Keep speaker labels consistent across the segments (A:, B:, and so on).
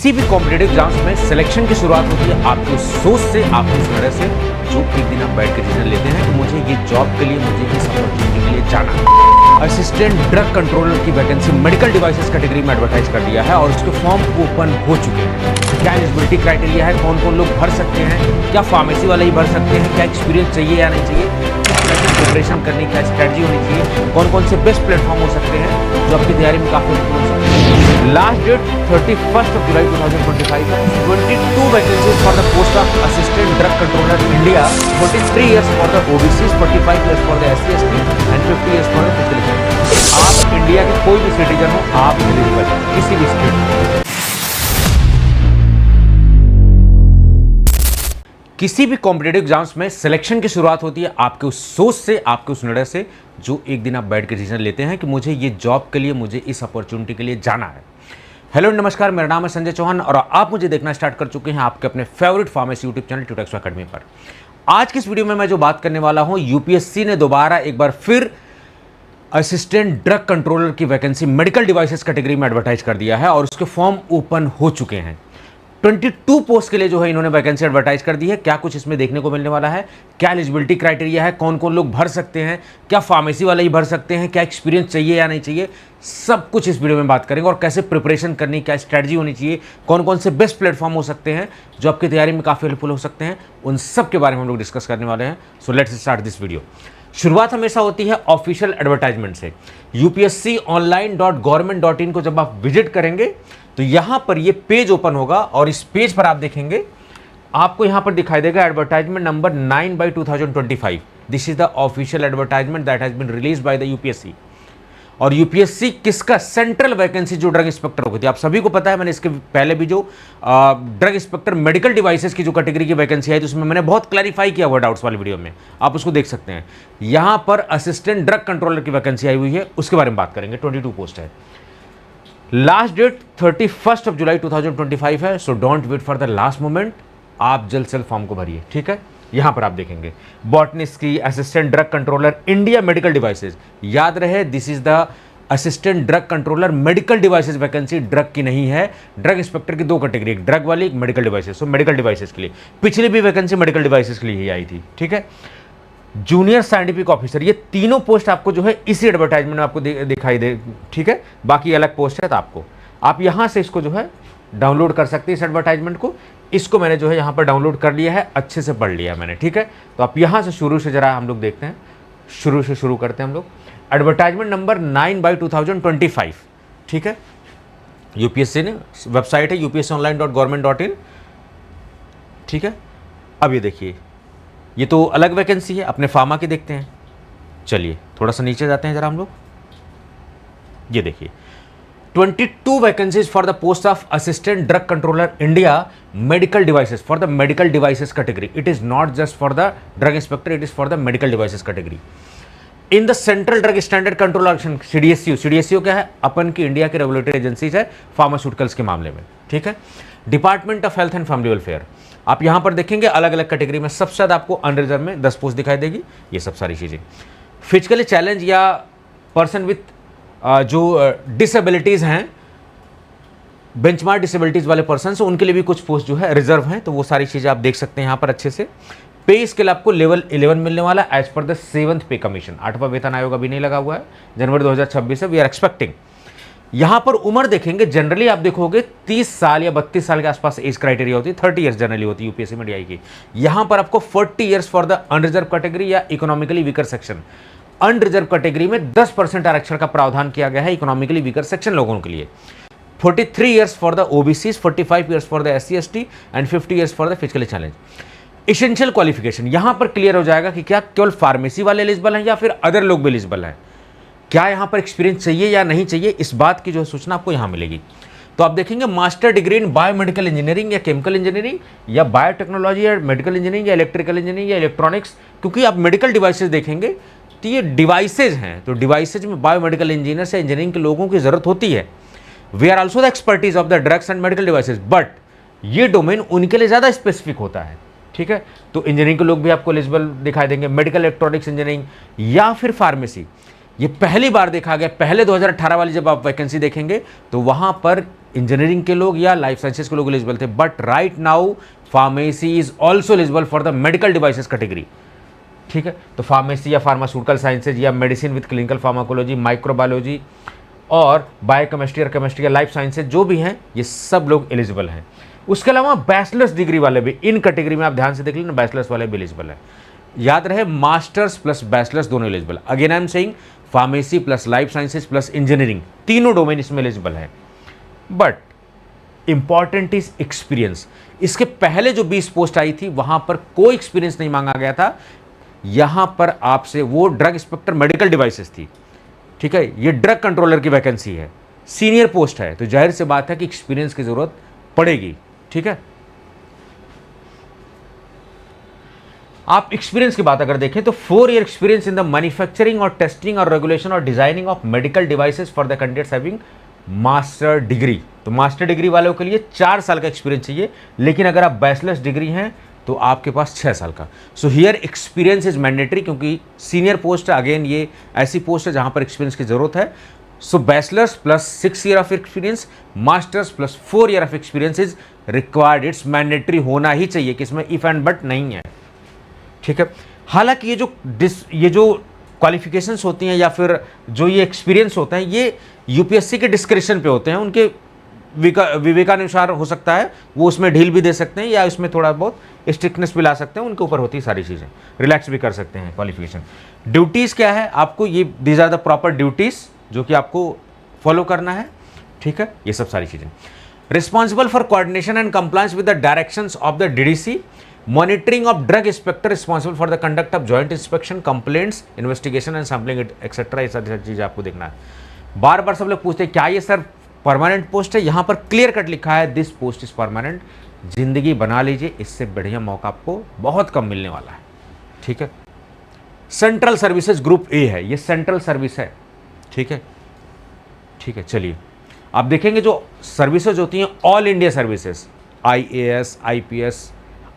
A: किसी भी competitive exams में सिलेक्शन की शुरुआत होती है आपकी सोच से, आपकी तरह से, जो एक दिन आप बैठ के डिसीजन लेते हैं कि मुझे ये जॉब के लिए, मुझे इस अपॉर्चुनिटी के लिए जाना है। असिस्टेंट ड्रग कंट्रोलर की वैकेंसी मेडिकल डिवाइसेस कैटेगरी में एडवर्टाइज कर दिया है और उसके फॉर्म ओपन हो चुके हैं। क्या एलिजिबिलिटी क्राइटेरिया है, कौन कौन लोग भर सकते हैं, क्या फार्मेसी वाले ही भर सकते हैं, क्या एक्सपीरियंस चाहिए या नहीं चाहिए, प्रिपरेशन करने की क्या स्ट्रेटजी होनी चाहिए, कौन कौन से बेस्ट प्लेटफॉर्म हो सकते हैं जो आपकी तैयारी में काफी हेल्पफुल हो सकते हैं। लास्ट डेट 31 जुलाई 2025 है। 22 vacancies for the post of assistant drug controller India, 43 years for the OBCs, 45 years for the SC ST and 50 years for the physical. आप इंडिया के कोई भी सिटीजन हो, आप एलिजिबल हैं किसी भी स्टेट में। किसी भी कॉम्पिटेटिव एग्जाम्स में सिलेक्शन की शुरुआत होती है आपके उस सोच से, आपके उस निर्णय से, जो एक दिन आप बैठ के डिसीजन लेते हैं कि मुझे ये जॉब के लिए, मुझे इस अपॉर्चुनिटी के लिए जाना है। हेलो नमस्कार, मेरा नाम है संजय चौहान और आप मुझे देखना स्टार्ट कर चुके हैं आपके अपने favourite pharmacy YouTube channel Tutexo academy पर। आज की इस वीडियो में मैं जो बात करने वाला हूं, यूपीएससी ने दोबारा एक बार फिर असिस्टेंट ड्रग कंट्रोलर की वैकेंसी मेडिकल डिवाइसेस कैटेगरी में एडवर्टाइज कर दिया है और उसके फॉर्म ओपन हो चुके हैं। 22 पोस्ट के लिए जो है इन्होंने वैकेंसी एडवर्टाइज कर दी है। क्या कुछ इसमें देखने को मिलने वाला है, क्या एलिजिबिलिटी क्राइटेरिया है, कौन कौन लोग भर सकते हैं, क्या फार्मेसी वाले ही भर सकते हैं, क्या एक्सपीरियंस चाहिए या नहीं चाहिए, सब कुछ इस वीडियो में बात करेंगे। और कैसे प्रिपरेशन करनी, क्या स्ट्रैटेजी होनी चाहिए, कौन कौन से बेस्ट प्लेटफॉर्म हो सकते हैं जो आपकी तैयारी में काफ़ी हेल्पफुल हो सकते हैं, उन सब के बारे में हम लोग डिस्कस करने वाले हैं। So let's start this video. शुरुआत हमेशा होती है ऑफिशियल एडवर्टाइजमेंट से। upsconline.government.in को जब आप विजिट करेंगे तो यहां पर ये पेज ओपन होगा और इस पेज पर आप देखेंगे, आपको यहां पर दिखाई देगा advertisement number 9/2025। This is the official advertisement that has been released by the UPSC. और यूपीएससी किसका, सेंट्रल वैकेंसी जो ड्रग इंस्पेक्टर होती है, आप सभी को पता है, मैंने इसके पहले भी जो ड्रग इंस्पेक्टर मेडिकल डिवाइसेस की जो कैटेगरी की वैकेंसी आई तो उसमें मैंने बहुत क्लैरिफाई किया हुआ डाउट्स वाली वीडियो में, आप उसको देख सकते हैं। यहां पर असिस्टेंट ड्रग कंट्रोलर की वैकेंसी आई हुई है, उसके बारे में बात करेंगे। 22 पोस्ट है। लास्ट डेट 31 जुलाई 2025 है। So don't wait for the last moment, आप जल्द से जल्द फॉर्म को भरिए, ठीक है। यहां पर आप देखेंगे बॉटनिस्ट की assistant drug controller India medical devices, याद रहे this is the assistant drug controller medical devices vacancy, drug की नहीं है। ड्रग इंस्पेक्टर की दो कैटेगरी, एक ड्रग वाली, एक medical devices. So medical devices के लिए पिछली भी वैकेंसी मेडिकल डिवाइसेस के लिए ही आई थी, ठीक है। जूनियर साइंटिफिक ऑफिसर, ये तीनों पोस्ट आपको जो है इसी एडवर्टाइजमेंट में आपको दिखाई दे, ठीक है। बाकी अलग पोस्ट है तो आपको, आप यहां से इसको जो है डाउनलोड कर सकते हैं इस एडवर्टाइजमेंट को। इसको मैंने जो है यहाँ पर डाउनलोड कर लिया है, अच्छे से पढ़ लिया मैंने, ठीक है। तो आप यहाँ से शुरू से जरा हम लोग देखते हैं, शुरू से शुरू करते हैं हम लोग। एडवर्टाइजमेंट नंबर 9/2025, ठीक है। यूपीएससी ने वेबसाइट है upsconline.government.in, ठीक है। अब ये देखिए, ये तो अलग वैकेंसी है, अपने फार्मा की देखते हैं। चलिए थोड़ा सा नीचे जाते हैं जरा हम लोग। ये देखिए 22 vacancies for the post of assistant drug controller India medical devices, for the medical devices category. It is not just for the drug inspector, it is for the medical devices category in the central drug standard control organisation, CDSCO. CDSCO क्या है, अपन की India की regulatory agencies है pharmaceuticals के मामले में, ठीक है। Department of health and family welfare, आप यहां पर देखेंगे अलग अलग कैटेगरी में सबसे ज्यादा आपको अनरिजर्व में 10 पोस्ट दिखाई देगी, ये सब सारी चीजें। फिजिकली चैलेंज या पर्सन विथ जो डिसेबिलिटीज हैं, बेंचमार्क डिसेबिलिटीज वाले पर्सन, उनके लिए भी कुछ पोस्ट जो है रिजर्व हैं, तो वो सारी चीजें आप देख सकते हैं यहाँ पर अच्छे से। पे स्केल आपको लेवल 11 मिलने वाला एज पर द 7th पे कमीशन। 8वां वेतन आयोग अभी नहीं लगा हुआ है, जनवरी 2026 से वी आर एक्सपेक्टिंग। यहां पर उम्र देखेंगे, जनरली आप देखोगे 30 साल या 32 साल के आसपास एज क्राइटेरिया होती है, 30 ईयर्स जनरली होती है यूपीएससी में डीआई की। यहां पर आपको 40 years for the unreserved category या economically weaker section. Unreserved category में 10% आरक्षण का प्रावधान किया गया है इकोनॉमिकली वीकर सेक्शन लोगों के लिए। 43 years for the OBCs, 45 years for the SC ST and 50 years for the physically challenge. Essential qualification, यहां पर क्लियर हो जाएगा कि क्या केवल फार्मेसी वाले एलिजिबल हैं या फिर अदर लोग भी एलिजिबल हैं, क्या यहां पर एक्सपीरियंस चाहिए या नहीं चाहिए, इस बात की जो सूचना आपको यहां मिलेगी। तो आप देखेंगे मास्टर डिग्री इन बायोमेडिकल इंजीनियरिंग या केमिकल इंजीनियरिंग या बायोटेक्नोलॉजी या मेडिकल इंजीनियरिंग या इलेक्ट्रिकल इंजीनियरिंग या इलेक्ट्रॉनिक्स, क्योंकि आप मेडिकल डिवाइसेज देखेंगे तो ये डिवाइसेज हैं, तो डिवाइसेज में बायोमेडिकल इंजीनियर्स या इंजीनियरिंग के लोगों की जरूरत होती है। We are also the expertise of the drugs and medical devices, but ये डोमेन उनके लिए ज़्यादा स्पेसिफिक होता है, ठीक है। तो इंजीनियरिंग के लोग भी आपको एलिजिबल दिखाई देंगे, मेडिकल इलेक्ट्रॉनिक्स इंजीनियरिंग या फिर फार्मेसी ये पहली बार देखा गया, पहले 2018 वाली जब आप वैकेंसी देखेंगे तो वहां पर इंजीनियरिंग के लोग या लाइफ साइंसेज के लोग एलिजिबल थे, but right now pharmacy is also eligible for the medical devices category. ठीक है, तो फार्मेसी या फार्मास्यूटिकल साइंसेज या medicine with clinical pharmacology, microbiology और बायोकेमिस्ट्री और केमिस्ट्री या लाइफ साइंसेज जो भी हैं, ये सब लोग एलिजिबल हैं। उसके अलावा बैचलर्स डिग्री वाले भी इन कैटेगरी में आप ध्यान से देख लीजिए, बैचलर्स वाले भी एलिजिबल है। याद रहे, मास्टर्स प्लस बैचलर्स दोनों eligible. Again I am saying pharmacy plus life sciences plus engineering, तीनों डोमेन इसमें एलिजिबल है। But important is experience. इसके पहले जो 20 पोस्ट आई थी वहां पर कोई एक्सपीरियंस नहीं मांगा गया था, यहां पर आपसे वो ड्रग इंस्पेक्टर मेडिकल डिवाइसेस थी। ठीक है, ये ड्रग कंट्रोलर की वैकेंसी है, सीनियर पोस्ट है, तो जाहिर सी बात है कि एक्सपीरियंस की जरूरत पड़ेगी। ठीक है, आप एक्सपीरियंस की बात अगर देखें तो 4 year experience in the manufacturing और टेस्टिंग और रेगुलेशन और designing of medical devices for the candidates having master degree. तो मास्टर डिग्री वालों के लिए 4 साल का एक्सपीरियंस चाहिए, लेकिन अगर आप बैचलर्स डिग्री हैं तो आपके पास 6 साल का। So here experience is mandatory, क्योंकि सीनियर पोस्ट है, अगेन ये ऐसी पोस्ट है जहां पर एक्सपीरियंस की जरूरत है। So bachelors plus 6 year of experience, masters plus 4 year of experience is required. It's mandatory, होना ही चाहिए, कि इसमें इफ एंड बट नहीं है। ठीक है, हालांकि ये जो क्वालिफिकेशंस होती हैं या फिर जो ये एक्सपीरियंस होते हैं, ये यूपीएससी के डिस्क्रिप्शन पे होते हैं, उनके विवेकानुसार हो सकता है, वो उसमें ढील भी दे सकते हैं या उसमें थोड़ा बहुत स्ट्रिक्टनेस भी ला सकते हैं, उनके ऊपर होती है सारी चीज़ें, रिलैक्स भी कर सकते हैं क्वालिफिकेशन। ड्यूटीज़ क्या है आपको, ये these are the proper duties जो कि आपको फॉलो करना है। ठीक है, ये सब सारी चीज़ें। Responsible for coordination and compliance with the directions of the DDC, monitoring of drug inspector responsible for the conduct of joint inspection, complaints, investigation and sampling etcetera, ये सारी चीज़ें आपको देखना है। बार बार सब लोग पूछते हैं क्या ये सर परमानेंट पोस्ट है, यहां पर क्लियर कट लिखा है दिस पोस्ट इज परमानेंट। जिंदगी बना लीजिए, इससे बढ़िया मौका आपको बहुत कम मिलने वाला है। ठीक है, सेंट्रल सर्विसेज ग्रुप ए है, ये सेंट्रल सर्विस है। ठीक है, ठीक है, चलिए आप देखेंगे जो सर्विसेज होती हैं all India services, IAS, IPS,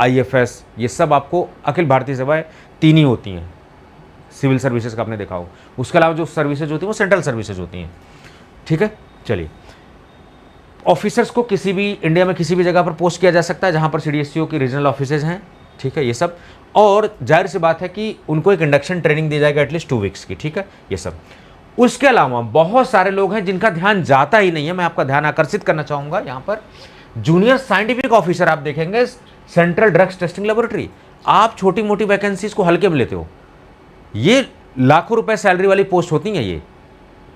A: IFS, ये सब आपको अखिल भारतीय सेवाएं 3 ही होती हैं, सिविल सर्विसेज का आपने देखा हो। उसके अलावा जो सर्विसेज होती हैं वो सेंट्रल सर्विसेज होती हैं। ठीक है, चलिए ऑफिसर्स को किसी भी इंडिया में किसी भी जगह पर पोस्ट किया जा सकता है जहां पर CDSCO की रीजनल ऑफिसेज हैं। ठीक है, ये सब, और जाहिर सी बात है कि उनको एक इंडक्शन ट्रेनिंग दी जाएगी एटलीस्ट 2 वीक्स की। ठीक है, ये सब। उसके अलावा बहुत सारे लोग हैं जिनका ध्यान जाता ही नहीं है, मैं आपका ध्यान आकर्षित करना चाहूंगा यहाँ पर। जूनियर साइंटिफिक ऑफिसर आप देखेंगे, सेंट्रल ड्रग्स टेस्टिंग लेबोरेटरी। आप छोटी मोटी वैकेंसीज को हल्के में लेते हो, ये लाखों रुपए सैलरी वाली पोस्ट होती हैं। ये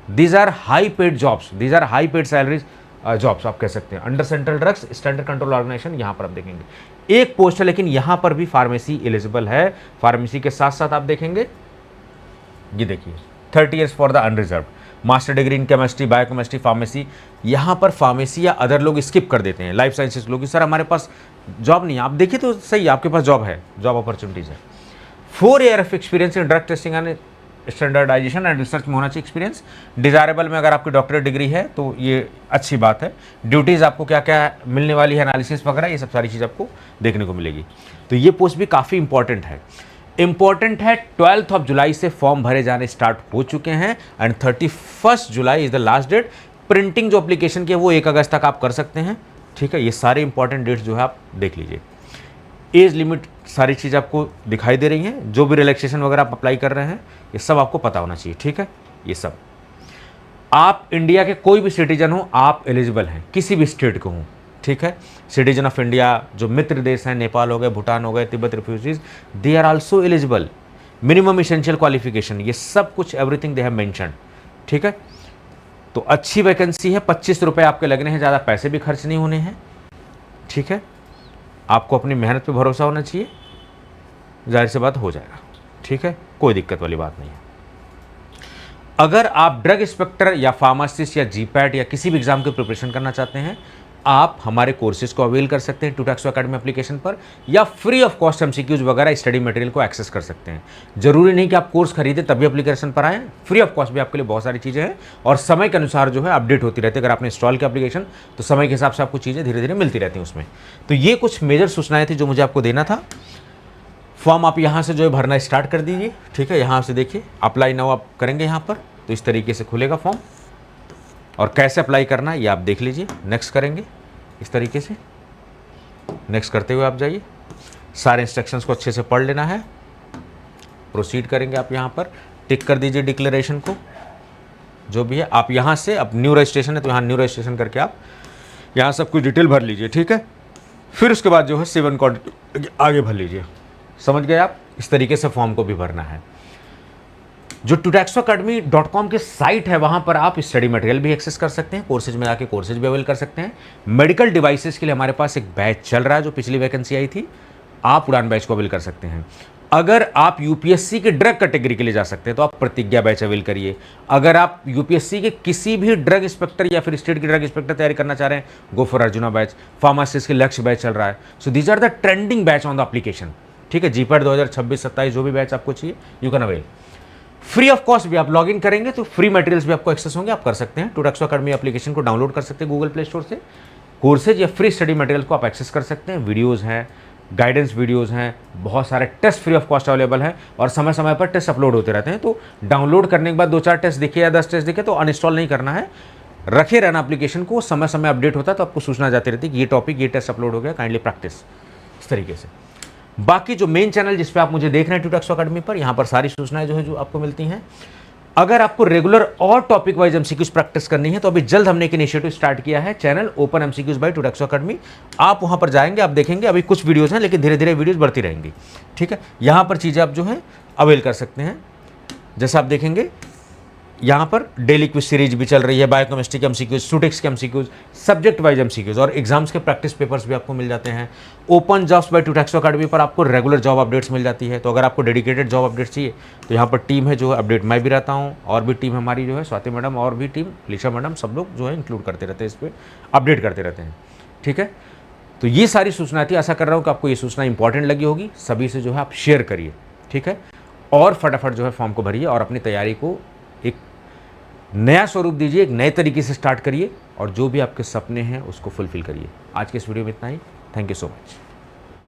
A: these are high paid jobs, these are high paid salaries jobs आप कह सकते हैं। Under central drugs standard control organisation, यहां पर आप देखेंगे एक पोस्ट है, लेकिन यहां पर भी फार्मेसी एलिजिबल है। फार्मेसी के साथ साथ आप देखेंगे, ये देखिए 30 years for the unreserve, master degree in chemistry, biochemistry, pharmacy. यहां पर फार्मेसी या अदर लोग स्किप कर देते हैं, लाइफ साइंसेज लोग, सर हमारे पास जॉब नहीं है। आप देखिए तो सही, आपके पास जॉब है, जॉब अपॉर्चुनिटीज है। 4 year of experience in drug testing and standardisation and research में होना चाहिए एक्सपीरियंस। डिजायरेबल में अगर आपकी डॉक्टरेट डिग्री है तो ये अच्छी बात है। ड्यूटीज़ आपको क्या क्या मिलने वाली है, एनालिसिस वगैरह, ये सब सारी चीज़ आपको देखने को मिलेगी। तो ये पोस्ट भी काफ़ी इंपॉर्टेंट है। 12 जुलाई से फॉर्म भरे जाने स्टार्ट हो चुके हैं and 31 July is the last date. Printing जो एप्लीकेशन की है वो 1 अगस्त तक आप कर सकते हैं। ठीक है, ये सारे इंपॉर्टेंट डेट्स जो है आप देख लीजिए। एज लिमिट सारी चीज़ आपको दिखाई दे रही हैं, जो भी रिलैक्सेशन वगैरह आप अप्लाई कर रहे हैं ये सब आपको पता होना चाहिए। ठीक है, ये सब आप इंडिया के कोई भी सिटीजन हो, आप एलिजिबल हैं, किसी भी स्टेट को हों। ठीक है, सिटीजन ऑफ इंडिया, जो मित्र देश हैं, नेपाल हो गए, भूटान हो गए, Tibet refugees, they are also eligible. Minimum essential qualification, ये सब कुछ एवरीथिंग दे हैव मेंशन्ड। ठीक है, तो अच्छी वैकेंसी है। 25 रुपये आपके लगने हैं, ज़्यादा पैसे भी खर्च नहीं होने हैं। ठीक है, आपको अपनी मेहनत पे भरोसा होना चाहिए, जाहिर सी बात हो जाएगा। ठीक है, कोई दिक्कत वाली बात नहीं है। अगर आप ड्रग इंस्पेक्टर या फार्मासिस्ट या GPAT या किसी भी एग्जाम की प्रिपरेशन करना चाहते हैं, आप हमारे कोर्सेज को अवेल कर सकते हैं टूटैक्सो एकेडमी एप्लीकेशन पर, या फ्री ऑफ कॉस्ट MCQs वगैरह स्टडी मटेरियल को एक्सेस कर सकते हैं। जरूरी नहीं कि आप कोर्स खरीदें तभी एप्लीकेशन पर आएँ, फ्री ऑफ कॉस्ट भी आपके लिए बहुत सारी चीज़ें हैं और समय के अनुसार जो है अपडेट होती रहती है। अगर आपने इंस्टॉल किया एप्लीकेशन तो समय के हिसाब से आपको चीज़ें धीरे धीरे मिलती रहती हैं उसमें। तो ये कुछ मेजर सूचनाएँ थी जो मुझे आपको देना था। फॉर्म आप यहाँ से जो है भरना स्टार्ट कर दीजिए। ठीक है, यहाँ से देखिए अप्लाई नाउ आप करेंगे यहाँ पर, तो इस तरीके से खुलेगा फॉर्म, और कैसे अप्लाई करना है ये आप देख लीजिए। नेक्स्ट करेंगे इस तरीके से, नेक्स्ट करते हुए आप जाइए, सारे इंस्ट्रक्शंस को अच्छे से पढ़ लेना है। प्रोसीड करेंगे, आप यहाँ पर टिक कर दीजिए डिक्लेरेशन को, जो भी है। आप यहाँ से, अब न्यू रजिस्ट्रेशन है तो यहाँ न्यू रजिस्ट्रेशन करके आप यहाँ सब कुछ डिटेल भर लीजिए, ठीक है। फिर उसके बाद जो है 7 कोड आगे भर लीजिए। समझ गए आप? इस तरीके से फॉर्म को भी भरना है। जो tutoxoacademy.com के साइट है, वहाँ पर आप स्टडी मटेरियल भी एक्सेस कर सकते हैं, कोर्सेज में जाके कोर्सेज भी अवेल कर सकते हैं। मेडिकल डिवाइसेस के लिए हमारे पास एक बैच चल रहा है, जो पिछली वैकेंसी आई थी, आप उड़ान बैच को अवेल कर सकते हैं। अगर आप यूपीएससी के ड्रग कैटेगरी के लिए जा सकते हैं तो आप प्रतिज्ञा बैच अवेल करिए। अगर आप यूपीएससी के किसी भी ड्रग इंस्पेक्टर या फिर स्टेट की ड्रग इंस्पेक्टर तैयारी करना चाह रहे हैं, go for Arjuna batch. Pharmacist के लक्ष्य बैच चल रहा है। So these are the trending batch on the application, ठीक है। जीपैट 2026-27 जो भी बैच आपको चाहिए, you can avail. Free of cost भी आप लॉग इन करेंगे तो फ्री मटेरियल्स भी आपको एक्सेस होंगे, आप कर सकते हैं। टुटैक्सो अकेडमी एप्लीकेशन को डाउनलोड कर सकते हैं गूगल प्ले स्टोर से। कोर्सेज या फ्री स्टडी मटेरियल को आप एक्सेस कर सकते हैं। वीडियोस हैं, गाइडेंस वीडियोस हैं, बहुत सारे test free of cost available हैं, और समय समय पर टेस्ट अपलोड होते रहते हैं। तो डाउनलोड करने के बाद 2-4 टेस्ट दिखे या 10 टेस्ट दिखे तो अनइंस्टॉल नहीं करना है, रखे रहना एप्लीकेशन को। समय समय अपडेट होता है तो आपको सूचना जाती रहती है कि ये टॉपिक, ये टेस्ट अपलोड हो गया, काइंडली प्रैक्टिस, इस तरीके से। बाकी जो मेन चैनल जिस पे आप मुझे देख रहे हैं टुटैक्सो अकेडमी पर, यहाँ पर सारी सूचनाएं जो है जो आपको मिलती हैं। अगर आपको रेगुलर और टॉपिक वाइज एमसीक्यूज प्रैक्टिस करनी है तो अभी जल्द हमने एक इनिशिएटिव स्टार्ट किया है, channel open MCQs by Tutexo academy. आप वहां पर जाएंगे, आप देखेंगे अभी कुछ वीडियोस हैं, लेकिन धीरे धीरे वीडियोस बढ़ती रहेंगी, ठीक है। यहां पर चीज़ें आप जो है अवेल कर सकते हैं। जैसा आप देखेंगे यहाँ पर डेली क्विज सीरीज भी चल रही है, बायोकेमिस्ट्री के एमसीक्यूज, स्टूटिक्स के एमसीक्यूज, सब्जेक्ट वाइज एमसीक्यूज, और एग्जाम्स के प्रैक्टिस पेपर्स भी आपको मिल जाते हैं। Open jobs bye Tutexo academy पर आपको रेगुलर जॉब अपडेट्स मिल जाती है। तो अगर आपको डेडिकेटेड जॉब अपडेट्स चाहिए तो यहाँ पर टीम है जो अपडेट मैं भी रहता हूँ, और भी टीम हमारी जो है स्वाति मैडम और भी टीम लीशा मैडम, सब लोग जो है इंक्लूड करते रहते हैं, इस पर अपडेट करते रहते हैं, ठीक है। तो ये सारी सूचना थी, आशा कर रहा हूँ कि आपको ये सूचना इंपॉर्टेंट लगी होगी। सभी से जो है आप शेयर करिए, ठीक है, और फटाफट जो है फॉर्म को भरिए और अपनी तैयारी को एक नया स्वरूप दीजिए, एक नए तरीके से स्टार्ट करिए, और जो भी आपके सपने हैं उसको फुलफिल करिए। आज के इस वीडियो में इतना ही। Thank you so much.